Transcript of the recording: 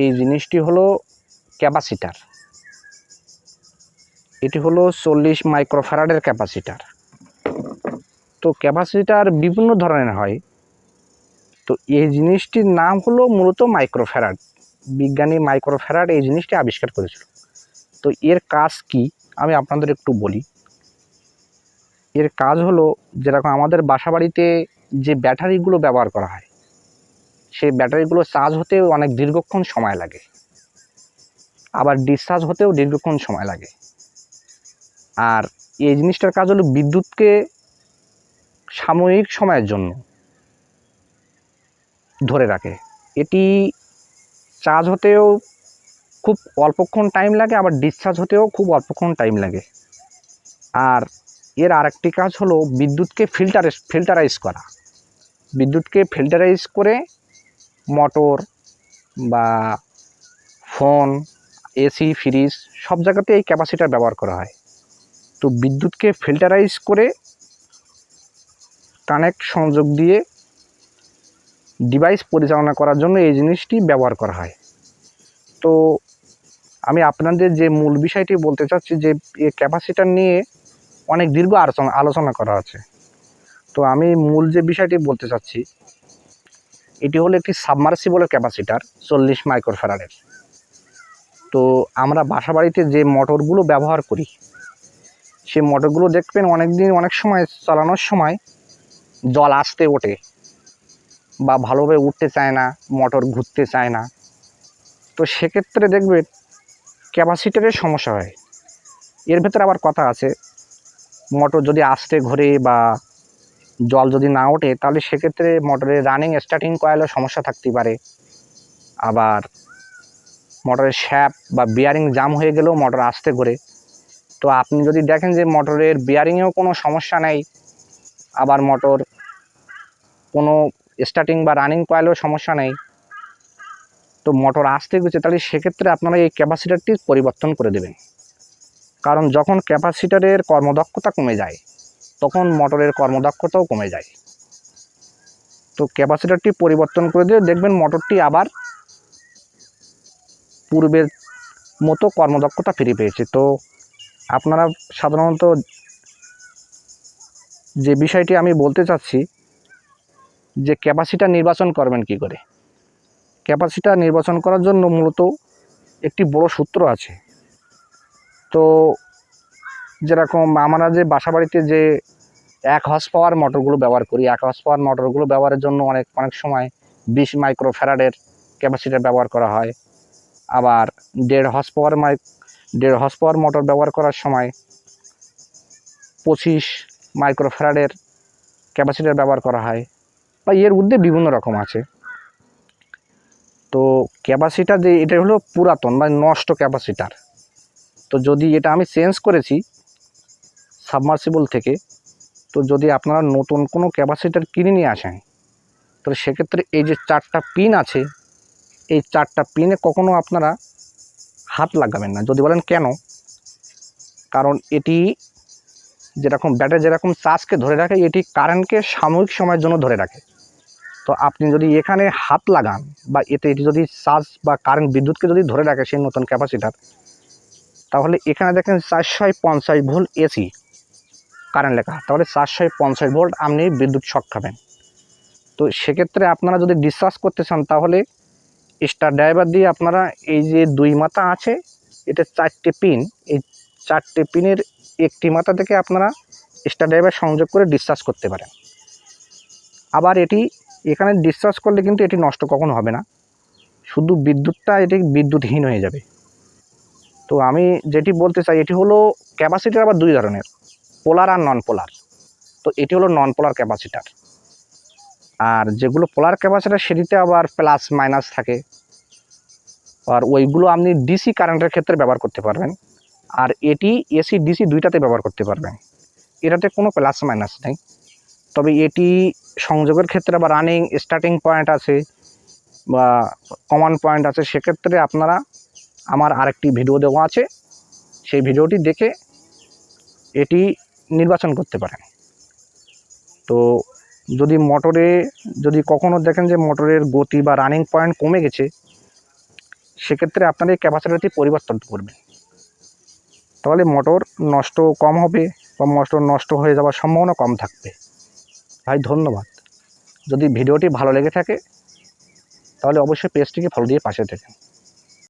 এই জিনিসটি হলো ক্যাপাসিটার। এটি হলো 40 মাইক্রোফ্যারাডের ক্যাপাসিটার। তো ক্যাপাসিটার বিভিন্ন ধরনের হয়। তো এই জিনিসটির নাম হলো মূলত মাইক্রোফ্যারাড। বিজ্ঞানী মাইক্রোফ্যারাড এই জিনিসটি আবিষ্কার করেছিল। তো এর কাজ কি আমি আপনাদের একটু বলি। এর কাজ হলো, যেরকম আমাদের বাসাবাড়িতে যে ব্যাটারিগুলো ব্যবহার করা হয়, সেই ব্যাটারিগুলো চার্জ হতেও অনেক দীর্ঘক্ষণ সময় লাগে, আবার ডিসচার্জ হতেও দীর্ঘক্ষণ সময় লাগে। আর এই জিনিসটার কাজ হলো বিদ্যুৎকে সাময়িক সময়ের জন্য ধরে রাখে। এটি চার্জ হতেও খুব অল্পক্ষণ টাইম লাগে, আবার ডিসচার্জ হতেও খুব অল্পক্ষণ টাইম লাগে। আর এর আরেকটি কাজ হলো বিদ্যুৎকে ফিল্টারাইজ করা। বিদ্যুৎকে ফিল্টারাইজ করে মোটর বা ফোন, এসি, ফ্রিজ সব জায়গাতে এই ক্যাপাসিটার ব্যবহার করা হয়। তো বিদ্যুৎকে ফিল্টারাইজ করে সংযোগ দিয়ে ডিভাইস পরিচালনা করার জন্য এই জিনিসটি ব্যবহার করা হয়। তো আমি আপনাদের যে মূল বিষয়টি বলতে চাচ্ছি, যে এই ক্যাপাসিটার নিয়ে অনেক দীর্ঘ আলোচনা করা আছে। তো আমি মূল যে বিষয়টি বলতে চাচ্ছি, এটি হলো একটি সাবমার্সিবলের ক্যাপাসিটার 40 মাইক্রোফ্যারাডের। তো আমরা বাসাবাড়িতে যে মোটরগুলো ব্যবহার করি, সেই মোটরগুলো দেখবেন অনেক সময় চালানোর সময় জল আসতে ওঠে বা ভালোভাবে উঠতে চায় না, মোটর ঘুরতে চায় না। তো সেক্ষেত্রে দেখবেন ক্যাপাসিটারের সমস্যা হয়। এর ভেতরে আবার কথা আছে, মোটর যদি আস্তে ঘোরে বা জল যদি না ওঠে, তাহলে সেক্ষেত্রে মোটরের রানিং স্টার্টিং কয়েলের সমস্যা থাকতে পারে। আবার মোটরের শ্যাফট বা বিয়ারিং জাম হয়ে গেলেও মোটর আস্তে ঘোরে। তো আপনি যদি দেখেন যে মোটরের বিয়ারিংয়েও কোনো সমস্যা নেই, আবার মোটর কোনো স্টার্টিং বা রানিং কয়েলেও সমস্যা নেই, তো মোটর আসতে গেছে, তাহলে সেক্ষেত্রে আপনারা এই ক্যাপাসিটারটি পরিবর্তন করে দেবেন। কারণ যখন ক্যাপাসিটারের কর্মদক্ষতা কমে যায়, তখন মোটরের কর্মদক্ষতাও কমে যায়। তো ক্যাপাসিটারটি পরিবর্তন করে দিয়ে দেখবেন মোটরটি আবার পূর্বের মতো কর্মদক্ষতা ফিরে পেয়েছে। তো আপনারা সাধারণত যে বিষয়টি আমি বলতে চাচ্ছি, যে ক্যাপাসিটার নির্বাচন করবেন কি করে। ক্যাপাসিটার নির্বাচন করার জন্য মূলত একটি বড় সূত্র আছে। তো যেরকম আমরা যে বাসাবাড়িতে যে 1 হর্স পাওয়ার মোটরগুলো ব্যবহার করি, 1 হর্স পাওয়ার মোটরগুলো ব্যবহারের জন্য অনেক সময় 20 মাইক্রোফ্যারাডের ক্যাপাসিটার ব্যবহার করা হয়। আবার 1.5 হর্স পাওয়ার মোটর ব্যবহার করার সময় 25 মাইক্রোফ্যারাডের ক্যাপাসিটার ব্যবহার করা হয়, বা এর ঊর্ধ্বে বিভিন্ন রকম আছে। তো ক্যাপাসিটার যে এটা হলো পুরাতন বা নষ্ট ক্যাপাসিটার। তো যদি এটা আমি চেঞ্জ করেছি সাবমার্সিবল থেকে, তো যদি আপনারা নতুন কোনো ক্যাপাসিটার কিনে নিয়ে আসেন, তো সেক্ষেত্রে এই যে 4টা পিন আছে, এই 4টা পিনে কখনো আপনারা হাত লাগাবেন না। যদি বলেন কেন, কারণ এটি যেরকম ব্যাটারি যেরকম চার্জকে ধরে রাখে, এটি কারেন্টকে সাময়িক সময়ের জন্য ধরে রাখে। তো আপনি যদি এখানে হাত লাগান বা এটি যদি চার্জ বা কারেন্ট বিদ্যুৎকে যদি ধরে রাখে সেই নতুন ক্যাপাসিটার, তাহলে এখানে দেখেন 450 ভোল্ট এসি কারেন্ট লেখা, তাহলে 450 ভোল্ট আপনি বিদ্যুৎ শক খাবেন। তো সেক্ষেত্রে আপনারা যদি ডিসচার্জ করতে চান, তাহলে স্টার ড্রাইভার দিয়ে আপনারা এই যে 2 মাথা আছে, এটা 4টে পিন, এই 4টে পিনের একটি মাথা থেকে আপনারা স্টার ড্রাইভার সংযোগ করে ডিসচার্জ করতে পারেন। আবার এটি এখানে ডিসচার্জ করলে কিন্তু এটি নষ্ট কখনো হবে না, শুধু বিদ্যুৎটা এটি বিদ্যুৎহীন হয়ে যাবে। তো আমি যেটি বলতে চাই, এটি হলো ক্যাপাসিটার আবার 2 ধরনের, পোলার আর নন পোলার। তো এটি হলো নন পোলার ক্যাপাসিটার। আর যেগুলো পোলার ক্যাপাসিটার, সেটিতে আবার প্লাস মাইনাস থাকে, আর ওইগুলো আপনি ডিসি কারেন্টের ক্ষেত্রে ব্যবহার করতে পারবেন। আর এটি এসি ডিসি দুইটাতে ব্যবহার করতে পারবেন, এটাতে কোনো প্লাস মাইনাস নেই। তবে এটি সংযোগের ক্ষেত্রে বা রানিং স্টার্টিং পয়েন্ট আছে বা কমন পয়েন্ট আছে, সেক্ষেত্রে আপনারা আমার আরেকটি ভিডিও দেওয়া আছে, সেই ভিডিওটি দেখে এটি নির্বাচন করতে পারেন। তো যদি মোটরে যদি কখনো দেখেন যে মোটরের গতি বা রানিং পয়েন্ট কমে গেছে, সেক্ষেত্রে আপনার এই ক্যাপাসিটরটি পরিবর্তন করবেন, তাহলে মোটর নষ্ট কম হবে বা মোটর নষ্ট হয়ে যাওয়ার সম্ভাবনা কম থাকবে। ভাই ধন্যবাদ। যদি ভিডিওটি ভালো লেগে থাকে তাহলে অবশ্যই পেজটিকে ফলো দিয়ে পাশে থাকেন।